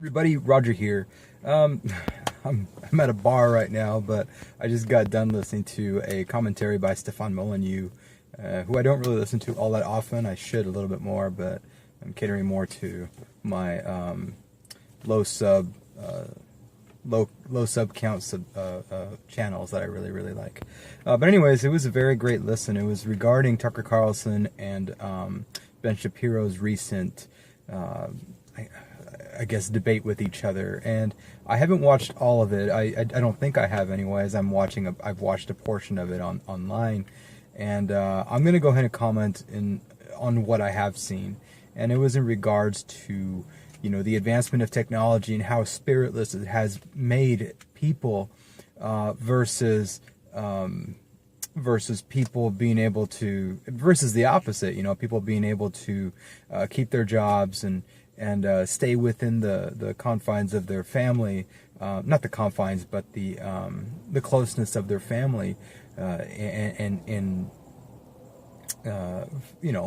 Everybody, Roger here. Um, I'm at a bar right now, but I just got done listening to a commentary by Stefan Molyneux, who I don't really listen to all that often. I should a little bit more, but I'm catering more to my low sub low sub count channels that I really like. But anyways, it was a very great listen. It was regarding Tucker Carlson and Ben Shapiro's recent I guess debate with each other, and I haven't watched all of it. I don't think I have, anyways. I've watched a portion of it online, and I'm gonna go ahead and comment on what I have seen, and it was in regards to the advancement of technology and how spiritless it has made people versus people being able to versus the opposite. People being able to keep their jobs and stay within the confines of their family, not the confines, but the closeness of their family, and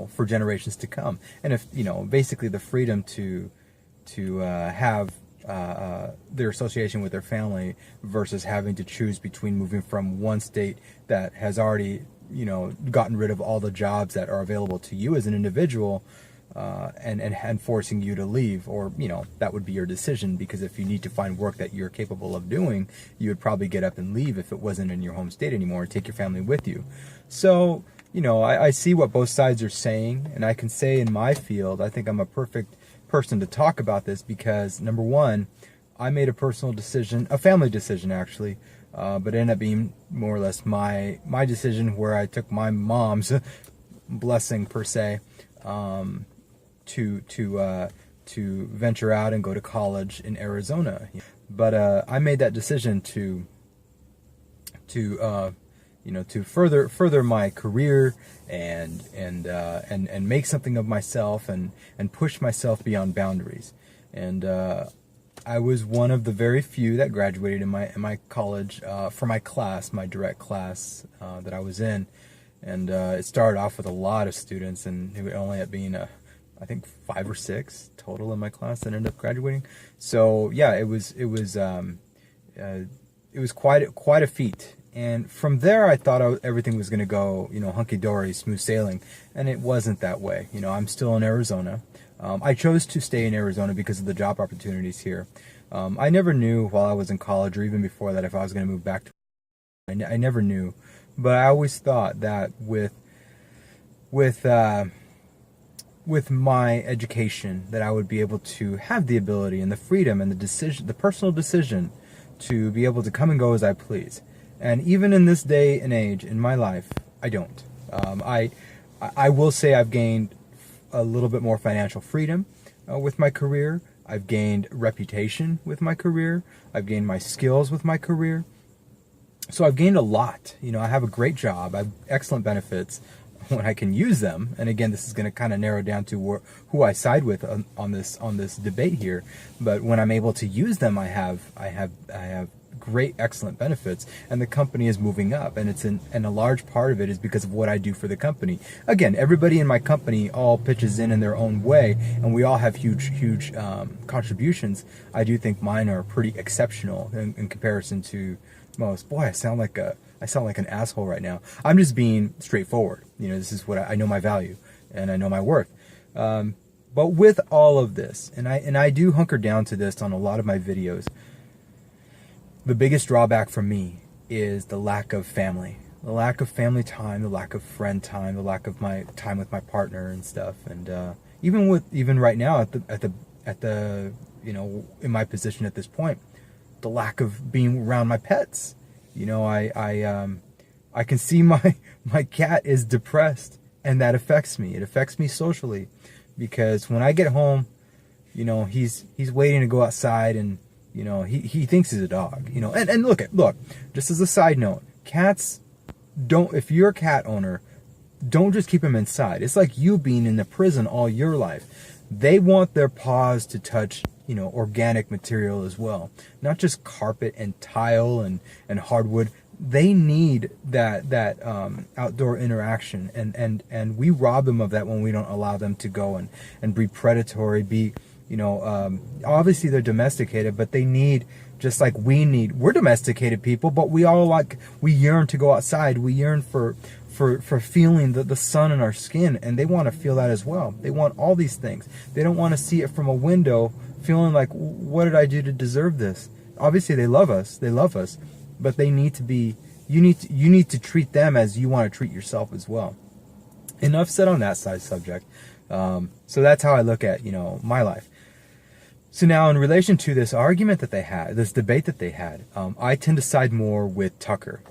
for generations to come. And if basically the freedom to have their association with their family versus having to choose between moving from one state that has already gotten rid of all the jobs that are available to you as an individual, and forcing you to leave, or that would be your decision, because if you need to find work that you're capable of doing, you would probably get up and leave if it wasn't in your home state anymore, and take your family with you. So I see what both sides are saying, and I can say in my field, I think I'm a perfect person to talk about this, because number one, I made a personal decision, a family decision actually, but it ended up being more or less my decision, where I took my mom's blessing per se, to venture out and go to college in Arizona. But I made that decision to further my career and make something of myself and push myself beyond boundaries. And I was one of the very few that graduated in my college for my class, my direct class that I was in. And it started off with a lot of students, and it only ended up being I think 5 or 6 total in my class that ended up graduating. So yeah, it was quite a feat. And from there, I thought everything was going to go hunky dory, smooth sailing, and it wasn't that way. I'm still in Arizona. I chose to stay in Arizona because of the job opportunities here. I never knew while I was in college, or even before that, if I was going to move back to. I never knew, but I always thought that with my education, that I would be able to have the ability and the freedom and the personal decision to be able to come and go as I please. And even in this day and age in my life, I don't. I will say I've gained a little bit more financial freedom with my career. I've gained reputation with my career. I've gained my skills with my career. So I've gained a lot. I have a great job. I have excellent benefits when I can use them. And again, this is going to kind of narrow down to who I side with on this debate here. But when I'm able to use them, I have great, excellent benefits, and the company is moving up, and and a large part of it is because of what I do for the company. Again, everybody in my company all pitches in their own way, and we all have huge contributions. I do think mine are pretty exceptional in comparison to most. Boy, I sound like an asshole right now. I'm just being straightforward. This is what I know, my value, and I know my worth. But with all of this, and I do hunker down to this on a lot of my videos, the biggest drawback for me is the lack of family. The lack of family time, the lack of friend time, the lack of my time with my partner and stuff. And even right now at the in my position at this point, the lack of being around my pets. I can see my cat is depressed, and that affects me. It affects me socially, because when I get home, he's waiting to go outside, and he thinks he's a dog. And look, just as a side note, cats don't. If you're a cat owner, don't just keep them inside. It's like you being in the prison all your life. They want their paws to touch organic material as well, not just carpet and tile and hardwood. They need that outdoor interaction, and we rob them of that when we don't allow them to go and be predatory, be Obviously they're domesticated, but they need, just like we're domesticated people, but we yearn to go outside. We yearn for feeling the sun in our skin, and they want to feel that as well. They want all these things. They don't want to see it from a window feeling like, what did I do to deserve this? Obviously they love us, but they need to be, you need to treat them as you want to treat yourself as well. Enough said on that side subject. So that's how I look at, my life. So now in relation to this argument that they had, this debate that they had, I tend to side more with Tucker.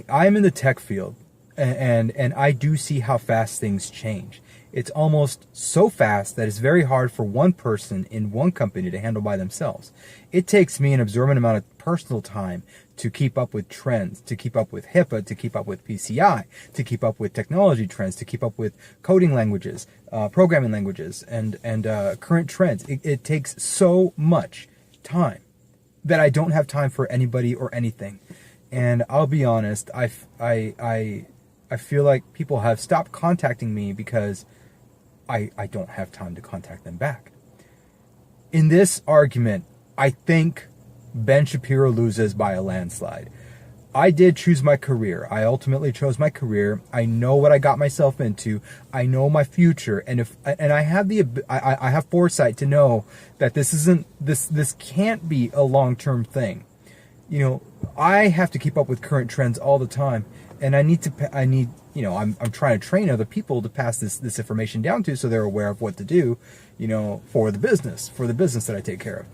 I'm in the tech field, and I do see how fast things change. It's almost so fast that it's very hard for one person in one company to handle by themselves. It takes me an absorbent amount of personal time to keep up with trends, to keep up with HIPAA, to keep up with PCI, to keep up with technology trends, to keep up with coding languages, programming languages, and current trends. It takes so much time that I don't have time for anybody or anything. And I'll be honest, I feel like people have stopped contacting me because I don't have time to contact them back. In this argument, I think Ben Shapiro loses by a landslide. I did choose my career. I ultimately chose my career. I know what I got myself into. I know my future, and I have foresight to know that this can't be a long-term thing. I have to keep up with current trends all the time, and I'm trying to train other people to pass this information down to, so they're aware of what to do, for the business that I take care of.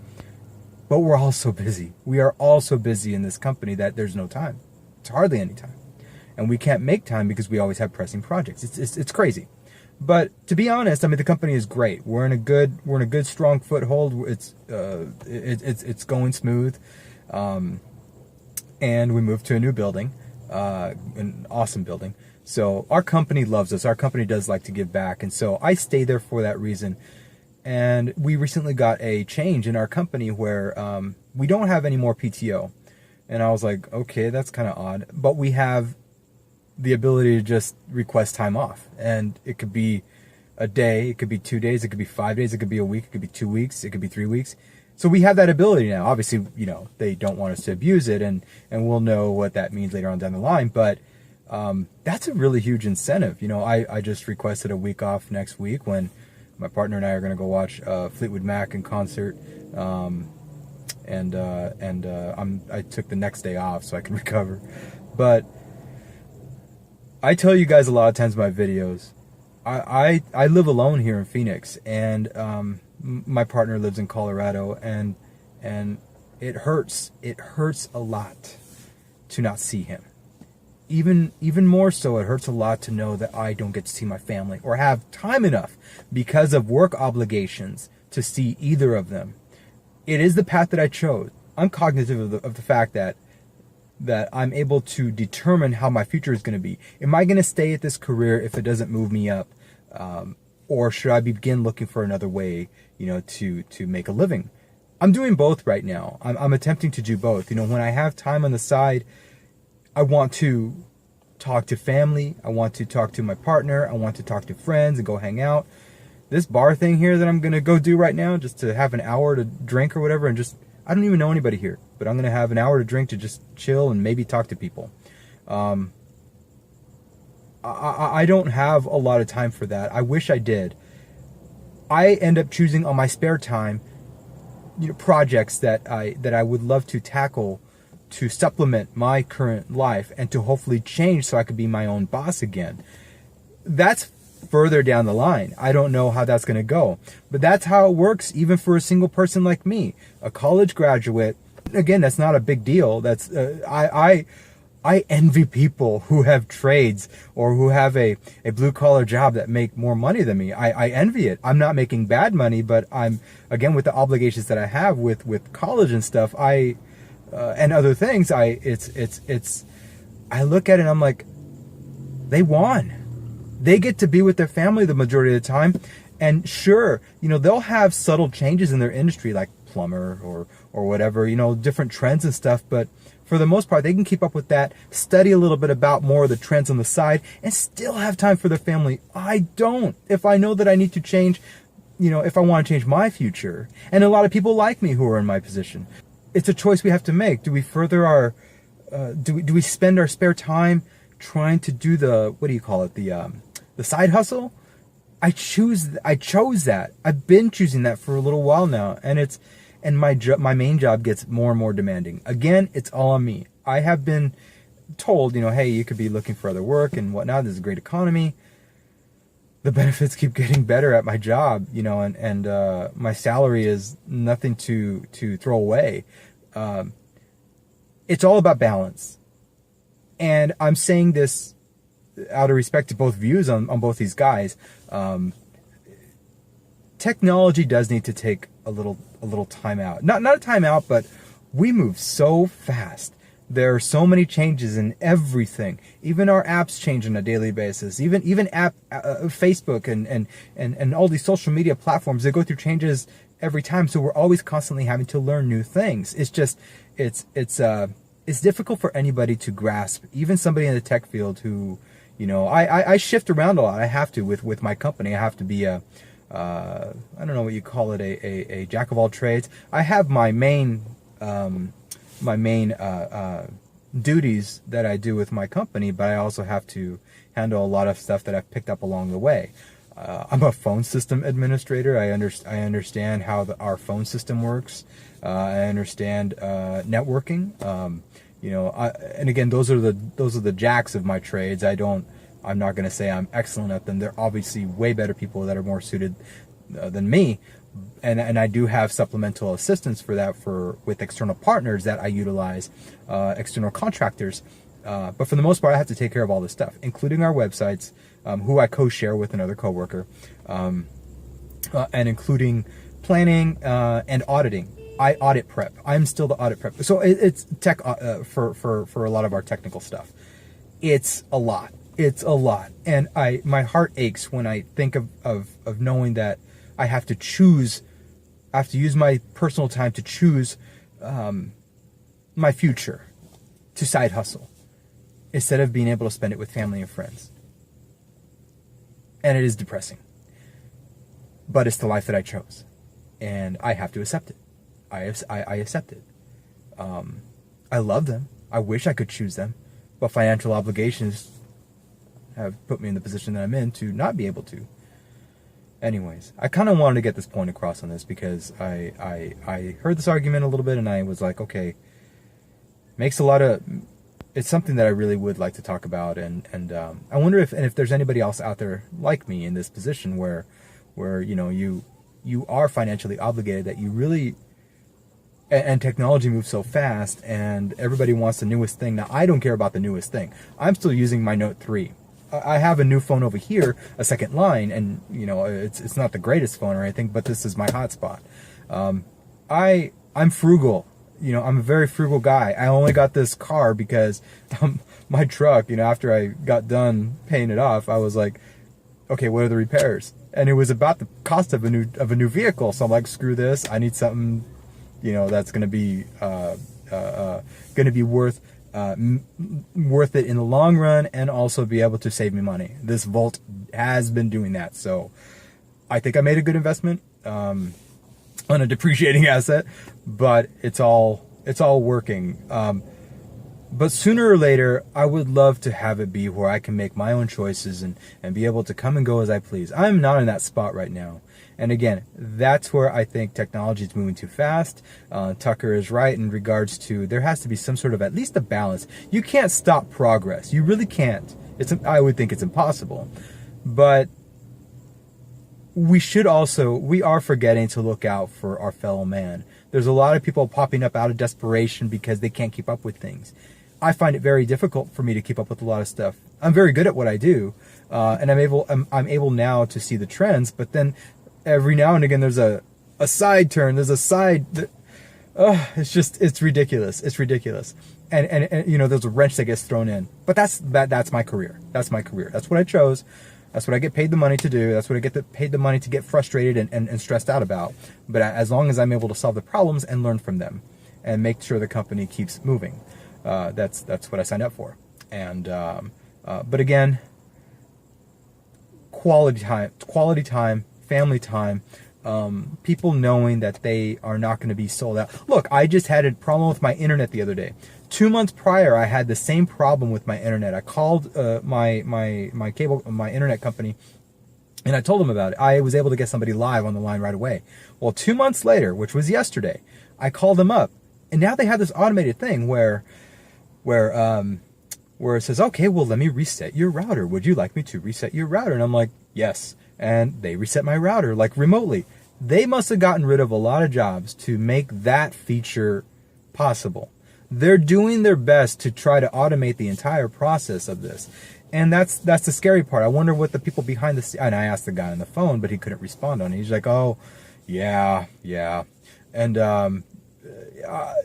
But we're all so busy. We are all so busy in this company that there's no time. It's hardly any time. And we can't make time because we always have pressing projects. It's crazy. But to be honest, the company is great. We're in a good strong foothold. It's going smooth. And we moved to a new building, an awesome building. So our company loves us. Our company does like to give back. And so I stay there for that reason. And we recently got a change in our company where we don't have any more PTO. And I was like, okay, that's kind of odd. But we have the ability to just request time off. And it could be a day, it could be 2 days, it could be 5 days, it could be a week, it could be 2 weeks, it could be 3 weeks. So we have that ability now. Obviously, they don't want us to abuse it, and we'll know what that means later on down the line. But that's a really huge incentive. I just requested a week off next week when my partner and I are going to go watch Fleetwood Mac in concert, I took the next day off so I can recover. But I tell you guys a lot of times in my videos, I live alone here in Phoenix, and my partner lives in Colorado, and it hurts a lot to not see him. Even more so, it hurts a lot to know that I don't get to see my family or have time enough because of work obligations to see either of them. It is the path that I chose. I'm cognitive of the fact that I'm able to determine how my future is going to be. Am I going to stay at this career if it doesn't move me up? Or should I begin looking for another way, to make a living? I'm doing both right now. I'm attempting to do both. When I have time on the side, I want to talk to family. I want to talk to my partner. I want to talk to friends and go hang out. This bar thing here that I'm going to go do right now, just to have an hour to drink or whatever, and I don't even know anybody here, but I'm going to have an hour to drink to just chill and maybe talk to people. I don't have a lot of time for that. I wish I did. I end up choosing on my spare time, projects that I would love to tackle to supplement my current life and to hopefully change so I could be my own boss again. That's further down the line. I don't know how that's going to go, but that's how it works even for a single person like me, a college graduate. Again, that's not a big deal. That's I envy people who have trades or who have a blue collar job that make more money than me. I envy it. I'm not making bad money, but I'm, again, with the obligations that I have with college and stuff, and other things, I look at it and I'm like, they won. They get to be with their family the majority of the time. And sure, they'll have subtle changes in their industry, like plumber or whatever, different trends and stuff. But for the most part, they can keep up with that, study a little bit about more of the trends on the side, and still have time for their family. I don't. If I know that I need to change, if I want to change my future, and a lot of people like me who are in my position, it's a choice we have to make. Do we further our, do we spend our spare time trying to do the, what do you call it, the side hustle? I chose that. I've been choosing that for a little while now, and my main job gets more and more demanding. Again, it's all on me. I have been told, hey, you could be looking for other work and whatnot. There's a great economy. The benefits keep getting better at my job, and my salary is nothing to throw away. It's all about balance. And I'm saying this out of respect to both views on both these guys. Technology does need to take a little time out. Not a time out, but we move so fast. There are so many changes in everything. Even our apps change on a daily basis. Even Facebook and all these social media platforms, they go through changes every time. So we're always constantly having to learn new things. It's just it's difficult for anybody to grasp. Even somebody in the tech field who, I shift around a lot. I have to with my company. I have to be I don't know what you call it, a jack of all trades. I have my main duties that I do with my company, but I also have to handle a lot of stuff that I've picked up along the way. I'm a phone system administrator. I understand how our phone system works. I understand networking. And again, those are the jacks of my trades. I'm not going to say I'm excellent at them. They're obviously way better people that are more suited than me. And I do have supplemental assistance for that with external partners that I utilize, external contractors. But for the most part, I have to take care of all this stuff, including our websites, who I co-share with another coworker, and including planning and auditing. I audit prep. I'm still the audit prep. So it's tech for a lot of our technical stuff. It's a lot. It's a lot. And my heart aches when I think of knowing that I have to choose. I have to use my personal time to choose my future to side hustle instead of being able to spend it with family and friends. And it is depressing. But it's the life that I chose. And I have to accept it. I accept it. I love them. I wish I could choose them. But financial obligations have put me in the position that I'm in to not be able to. Anyways, I kind of wanted to get this point across on this because I heard this argument a little bit and I was like, okay, it's something that I really would like to talk about, and I wonder if there's anybody else out there like me in this position where you are financially obligated, that you really, and technology moves so fast and everybody wants the newest thing. Now, I don't care about the newest thing. I'm still using my Note 3. I have a new phone over here, a second line, and it's not the greatest phone or anything, but this is my hotspot. I'm frugal. I'm a very frugal guy. I only got this car because my truck, after I got done paying it off, I was like, okay, what are the repairs? And it was about the cost of a new vehicle. So I'm like, screw this. I need something, that's going to be worth it in the long run, and also be able to save me money. This Volt has been doing that, so I think I made a good investment on a depreciating asset, but it's all working. But sooner or later, I would love to have it be where I can make my own choices and be able to come and go as I please. I'm not in that spot right now. And again, that's where I think technology is moving too fast. Tucker is right in regards to there has to be some sort of at least a balance. You can't stop progress. You really can't. I would think it's impossible. But we are forgetting to look out for our fellow man. There's a lot of people popping up out of desperation because they can't keep up with things. I find it very difficult for me to keep up with a lot of stuff. I'm very good at what I do, and I'm able now to see the trends. But then every now and again, there's a side turn. There's a side. It's ridiculous. It's ridiculous. And there's a wrench that gets thrown in. But that's my career. That's my career. That's what I chose. That's what I get paid the money to do. That's what I get paid the money to get frustrated and stressed out about. But as long as I'm able to solve the problems and learn from them and make sure the company keeps moving, that's what I signed up for. And but again, quality time, family time, people knowing that they are not going to be sold out. Look, I just had a problem with my internet the other day. 2 months prior, I had the same problem with my internet. I called my internet company, and I told them about it. I was able to get somebody live on the line right away. Well, 2 months later, which was yesterday, I called them up, and now they have this automated thing where it says, okay, well, let me reset your router. Would you like me to reset your router? And I'm like, yes. And they reset my router, like, remotely. They must have gotten rid of a lot of jobs to make that feature possible. They're doing their best to try to automate the entire process of this. And that's the scary part. I wonder what the people behind the scenes, and I asked the guy on the phone, but he couldn't respond on it. He's like, oh, yeah. And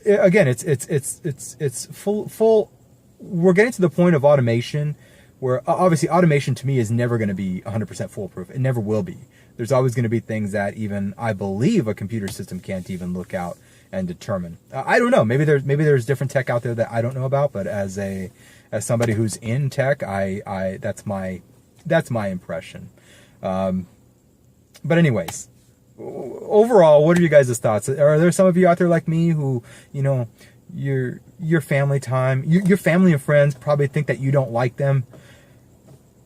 again, it's full. We're getting to the point of automation where obviously automation to me is never going to be 100% foolproof. It never will be. There's always going to be things that even I believe a computer system can't even look out and determine. I don't know. Maybe there's different tech out there that I don't know about. But as somebody who's in tech, I that's my impression. But anyways, overall, what are you guys' thoughts? Are there some of you out there like me who, your family time, your family and friends probably think that you don't like them,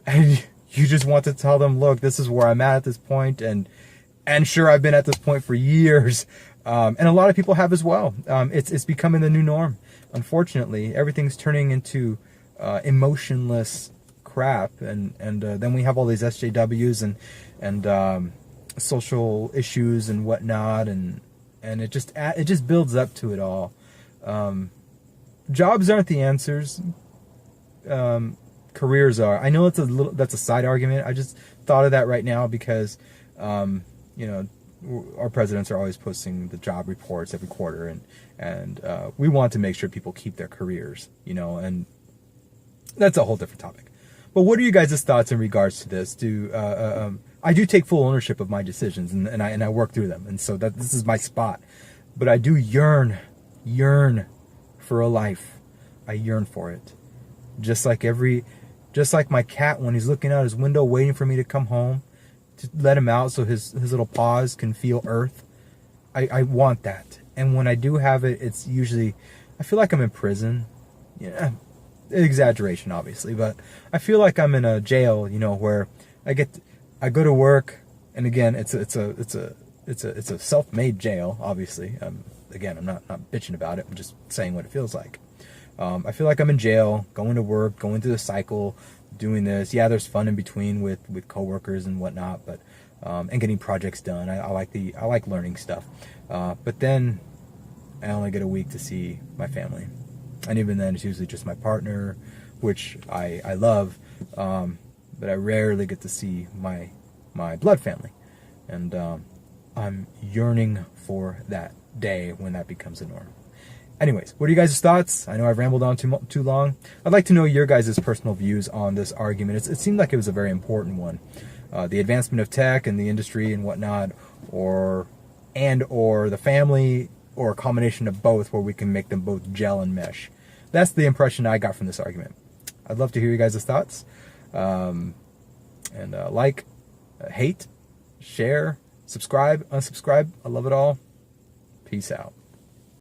and you just want to tell them, look, this is where I'm at this point, and sure, I've been at this point for years, and a lot of people have as well. It's becoming the new norm. Unfortunately, everything's turning into emotionless crap, and then we have all these SJWs and social issues and whatnot, and it just builds up to it all. Jobs aren't the answers. Careers are. I know that's a side argument. I just thought of that right now because, our presidents are always posting the job reports every quarter, and we want to make sure people keep their careers, and that's a whole different topic. But what are you guys' thoughts in regards to this? I do take full ownership of my decisions, and I work through them, and so this is my spot. But I do yearn for a life. I yearn for it. Just like my cat when he's looking out his window waiting for me to come home to let him out so his little paws can feel earth. I want that. And when I do have it, it's usually, I feel like I'm in prison. Yeah, exaggeration obviously, but I feel like I'm in a jail, where I go to work, and again, it's a self-made jail, obviously. Again, I'm not bitching about it. I'm just saying what it feels like. I feel like I'm in jail, going to work, going through the cycle, doing this. Yeah, there's fun in between with coworkers and whatnot, but and getting projects done. I like learning stuff. But then I only get a week to see my family, and even then, it's usually just my partner, which I love, but I rarely get to see my blood family, and I'm yearning for that day when that becomes a norm. Anyways, what are you guys' thoughts? I know I've rambled on too long. I'd like to know your guys' personal views on this argument. It seemed like it was a very important one. The advancement of tech and the industry and whatnot, or the family, or a combination of both where we can make them both gel and mesh. That's the impression I got from this argument. I'd love to hear you guys' thoughts. Like, hate, share, subscribe, unsubscribe. I love it all. Peace out.